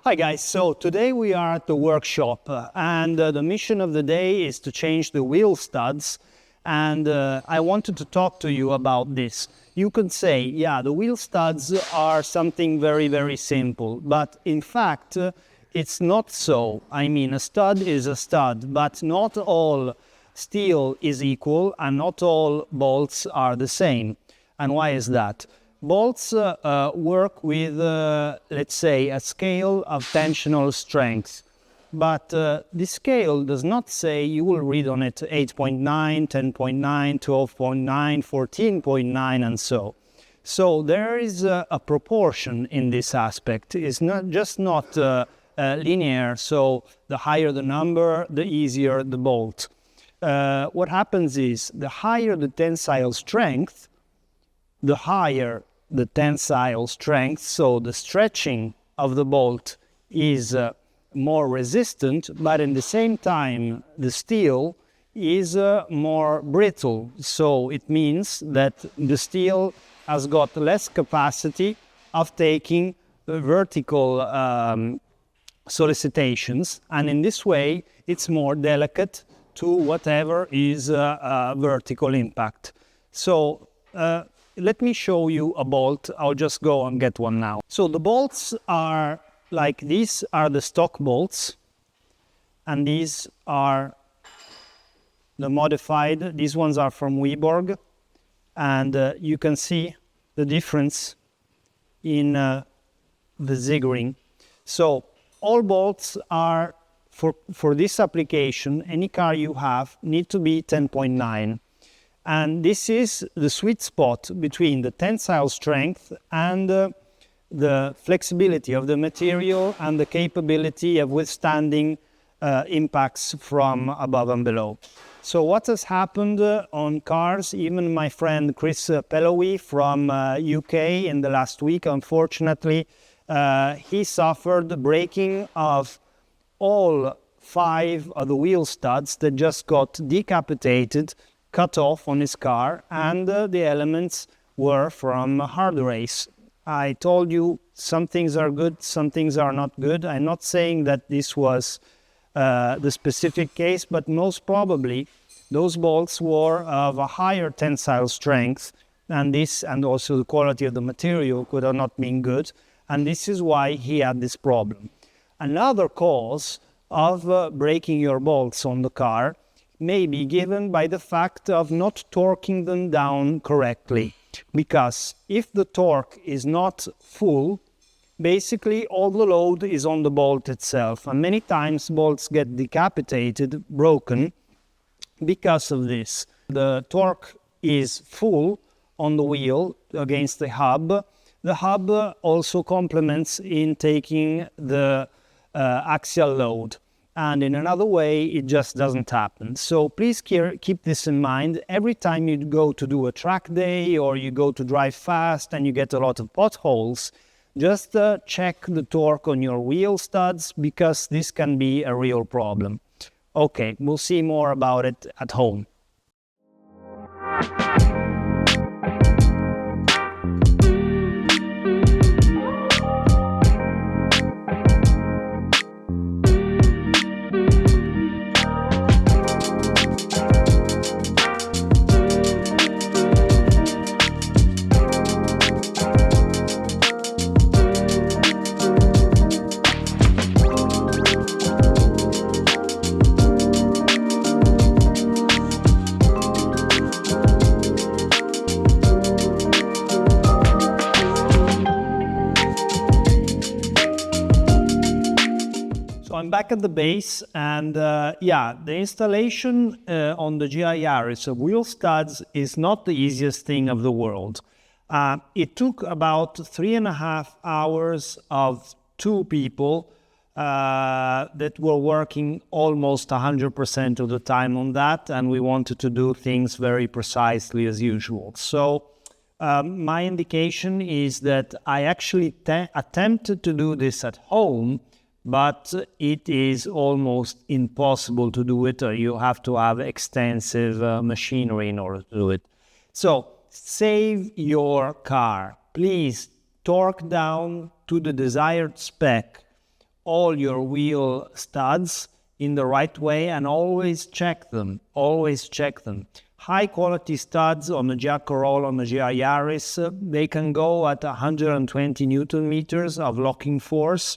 Hi guys, so today we are at the workshop and the mission of the day is to change the wheel studs, and I wanted to talk to you about this. You can say, yeah, the wheel studs are something very simple, but in fact it's not so. I mean, a stud is a stud, but not all steel is equal and not all bolts are the same. And why is that? Bolts work with, let's say, a scale of tensional strength. But this scale does not say, you will read on it 8.9, 10.9, 12.9, 14.9 and so. So there is a proportion in this aspect. It's not linear, so the higher the number, the easier the bolt. What happens is, the higher the tensile strength, the higher the tensile strength, so the stretching of the bolt is more resistant, but at the same time the steel is more brittle. So it means that the steel has got less capacity of taking vertical solicitations, and in this way it's more delicate to whatever is vertical impact. So let me show you a bolt. I'll just go and get one now. So the bolts are like, these are the stock bolts, and these are the modified. These ones are from WIBORG, and you can see the difference in the ziggering. So all bolts are, for this application, any car you have, need to be 10.9. And this is the sweet spot between the tensile strength and the flexibility of the material and the capability of withstanding impacts from above and below. So what has happened on cars, even my friend Chris Pellowy from UK in the last week, unfortunately, he suffered the breaking of all 5 of the wheel studs that just got decapitated, cut off on his car, and the elements were from hard race. I told you some things are good, some things are not good. I'm not saying that this was the specific case, but most probably those bolts were of a higher tensile strength, and this, and also the quality of the material, could have not been good, and this is why he had this problem. Another cause of breaking your bolts on the car may be given by the fact of not torquing them down correctly. Because if the torque is not full, basically all the load is on the bolt itself. And many times bolts get decapitated, broken, because of this. The torque is full on the wheel against the hub. The hub also complements in taking the axial load. And in another way, it just doesn't happen. So please keep this in mind. Every time you go to do a track day or you go to drive fast and you get a lot of potholes, just check the torque on your wheel studs, because this can be a real problem. Okay, we'll see more about it at home. I'm back at the base, and yeah, the installation on the Yaris of wheel studs is not the easiest thing of the world. It took about 3.5 hours of 2 people that were working almost 100% of the time on that, and we wanted to do things very precisely as usual. So my indication is that I actually attempted to do this at home, but it is almost impossible to do it, or you have to have extensive machinery in order to do it. So save your car. Please torque down to the desired spec all your wheel studs in the right way and always check them. Always check them. High quality studs on the GR Corolla, on the GR Yaris, they can go at 120 Newton meters of locking force,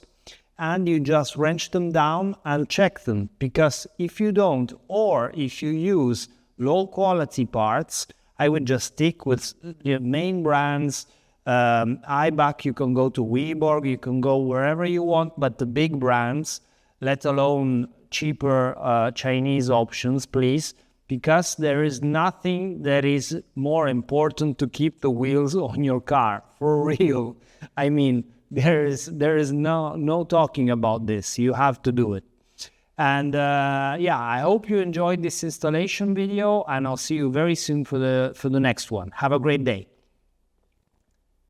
and you just wrench them down and check them, because if you don't, or if you use low quality parts, I would just stick with your main brands. IBAC, you can go to WIBORG, you can go wherever you want, but the big brands, let alone cheaper Chinese options, please, because there is nothing that is more important to keep the wheels on your car, for real. I mean, there is no talking about this. You have to do it. And yeah, I hope you enjoyed this installation video, and I'll see you very soon for the next one. Have a great day.